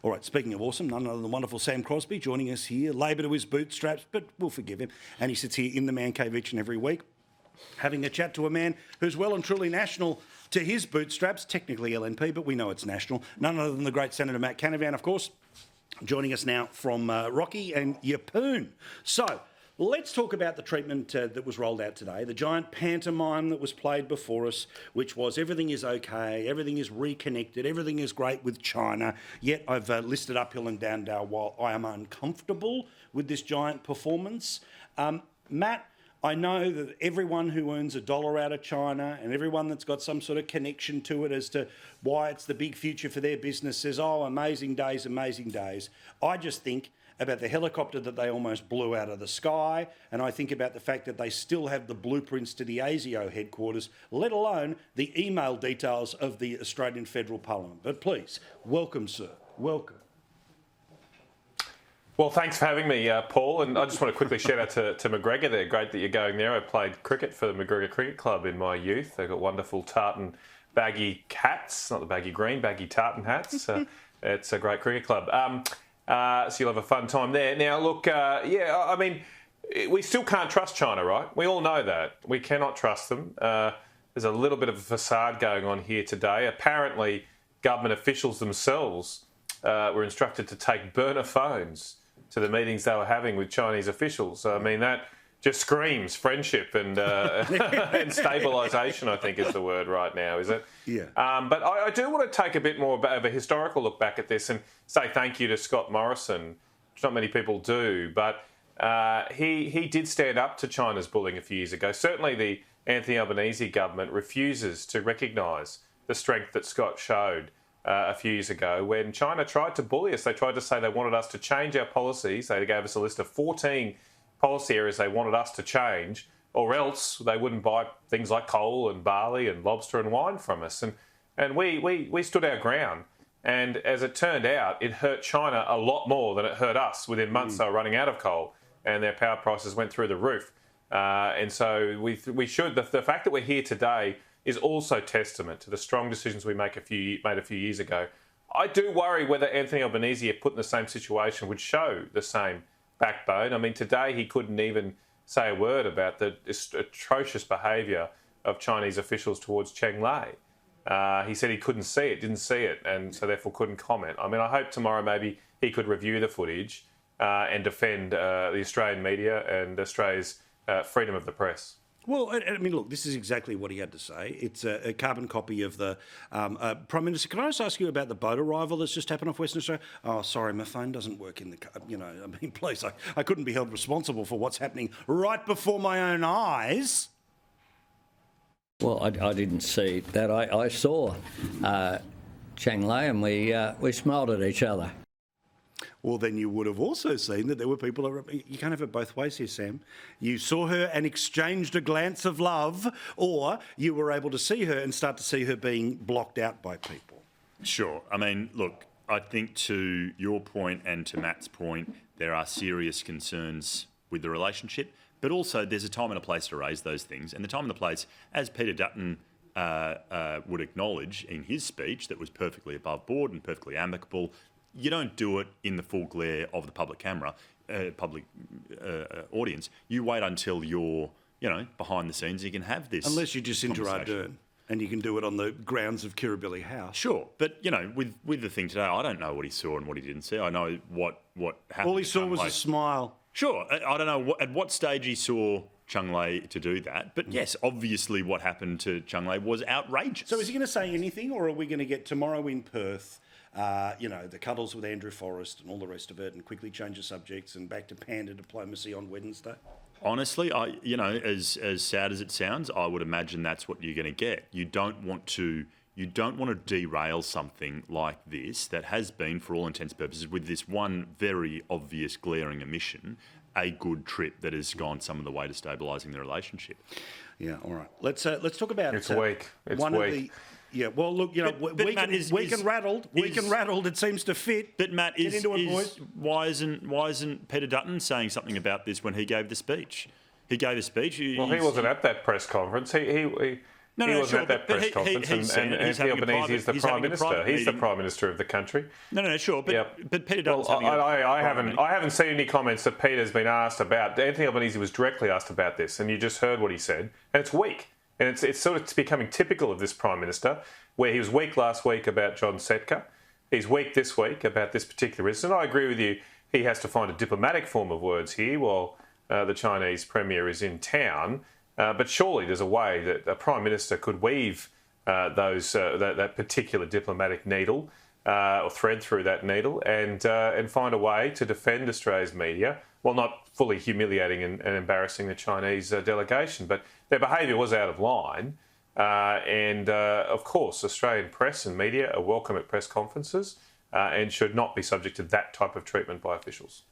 All right, speaking of awesome, none other than the wonderful Sam Crosby joining us here, labour to his bootstraps, but we'll forgive him. And he sits here in the man cave each and every week, having a chat to a man who's well and truly national to his bootstraps, technically LNP, but we know it's national. None other than the great Senator Matt Canavan, of course, joining us now from Rocky and Yeppoon. So, let's talk about the treatment that was rolled out today, the giant pantomime that was played before us, which was everything is okay, everything is reconnected, everything is great with China, yet I've listed uphill and down while I am uncomfortable with this giant performance. Matt, I know that everyone who earns $1 out of China and everyone that's got some sort of connection to it as to why it's the big future for their business says, oh, amazing days, amazing days. I just think about the helicopter that they almost blew out of the sky, and I think about the fact that they still have the blueprints to the ASIO headquarters, let alone the email details of the Australian Federal Parliament. But please, welcome, sir. Welcome. Well, thanks for having me, Paul. And I just want to quickly shout out to McGregor there. Great that you're going there. I played cricket for the McGregor Cricket Club in my youth. They've got wonderful tartan baggy hats, not the baggy green, baggy tartan hats. It's a great cricket club. So you'll have a fun time there. Now, look, I mean, we still can't trust China, right? We all know that. We cannot trust them. There's a little bit of a facade going on here today. Apparently, government officials themselves were instructed to take burner phones to the meetings they were having with Chinese officials. I mean, that just screams friendship and and stabilisation, I think is the word right now, is it? Yeah. But I do want to take a bit more of a historical look back at this and say thank you to Scott Morrison, which not many people do, but he did stand up to China's bullying a few years ago. Certainly the Anthony Albanese government refuses to recognise the strength that Scott showed a few years ago when China tried to bully us. They tried to say they wanted us to change our policies. They gave us a list of 14 policy areas they wanted us to change, or else they wouldn't buy things like coal and barley and lobster and wine from us. And we stood our ground. And as it turned out, it hurt China a lot more than it hurt us. Within months, they were running out of coal and their power prices went through the roof. And so we should. The fact that we're here today is also testament to the strong decisions we made a few years ago. I do worry whether Anthony Albanese, if put in the same situation, would show the same backbone. I mean, today he couldn't even say a word about the atrocious behaviour of Chinese officials towards Cheng Lei. He said he couldn't see it, didn't see it, and so therefore couldn't comment. I mean, I hope tomorrow maybe he could review the footage and defend the Australian media and Australia's freedom of the press. Well, I mean, look, this is exactly what he had to say. It's a carbon copy of the Prime Minister. Can I just ask you about the boat arrival that's just happened off Western Australia? Oh, sorry, my phone doesn't work in the car. You know, I mean, please, I couldn't be held responsible for what's happening right before my own eyes. Well, I didn't see that. I saw Cheng Lei and we smiled at each other. Well, then you would have also seen that there were people... You can't have it both ways here, Sam. You saw her and exchanged a glance of love, or you were able to see her and start to see her being blocked out by people. Sure. I mean, look, I think to your point and to Matt's point, there are serious concerns with the relationship, but also there's a time and a place to raise those things. And the time and the place, as Peter Dutton would acknowledge in his speech, that was perfectly above board and perfectly amicable. You don't do it in the full glare of the public camera, public audience. You wait until you're, behind the scenes. You can have this. Unless you're Jacinda Ardern, and you can do it on the grounds of Kirribilli House. Sure, but with the thing today, I don't know what he saw and what he didn't see. I know what happened. All he saw was a smile. Sure, I don't know at what stage he saw Cheng Lei to do that, but yes, obviously what happened to Cheng Lei was outrageous. So is he going to say anything, or are we going to get tomorrow in Perth? The cuddles with Andrew Forrest and all the rest of it, and quickly change the subjects and back to panda diplomacy on Wednesday? Honestly, as sad as it sounds, I would imagine that's what you're going to get. You don't want to derail something like this that has been, for all intents and purposes, with this one very obvious glaring omission, a good trip that has gone some of the way to stabilising the relationship. Yeah, all right. Let's talk about it's weak. It's one weak. Of the. Yeah, well, look, weak and rattled. It seems to fit. But Matt, why isn't Peter Dutton saying something about this when he gave the speech? He gave a speech. He wasn't at that press conference. No, he no, wasn't sure, at that but press he conference, said and he's Anthony having a Albanese is the he's Prime having a Minister. private He's the meeting. Prime Minister of the country. No, sure, but Yep. but Peter Well, Dutton's having a I private meeting. haven't seen any comments that Peter's been asked about. Anthony Albanese was directly asked about this, and you just heard what he said, and it's weak. And it's sort of becoming typical of this Prime Minister, where he was weak last week about John Setka. He's weak this week about this particular incident. I agree with you. He has to find a diplomatic form of words here while the Chinese Premier is in town. But surely there's a way that a Prime Minister could weave that particular diplomatic needle or thread through that needle and find a way to defend Australia's media, while not fully humiliating and embarrassing the Chinese delegation. But their behaviour was out of line. Of course, Australian press and media are welcome at press conferences and should not be subject to that type of treatment by officials.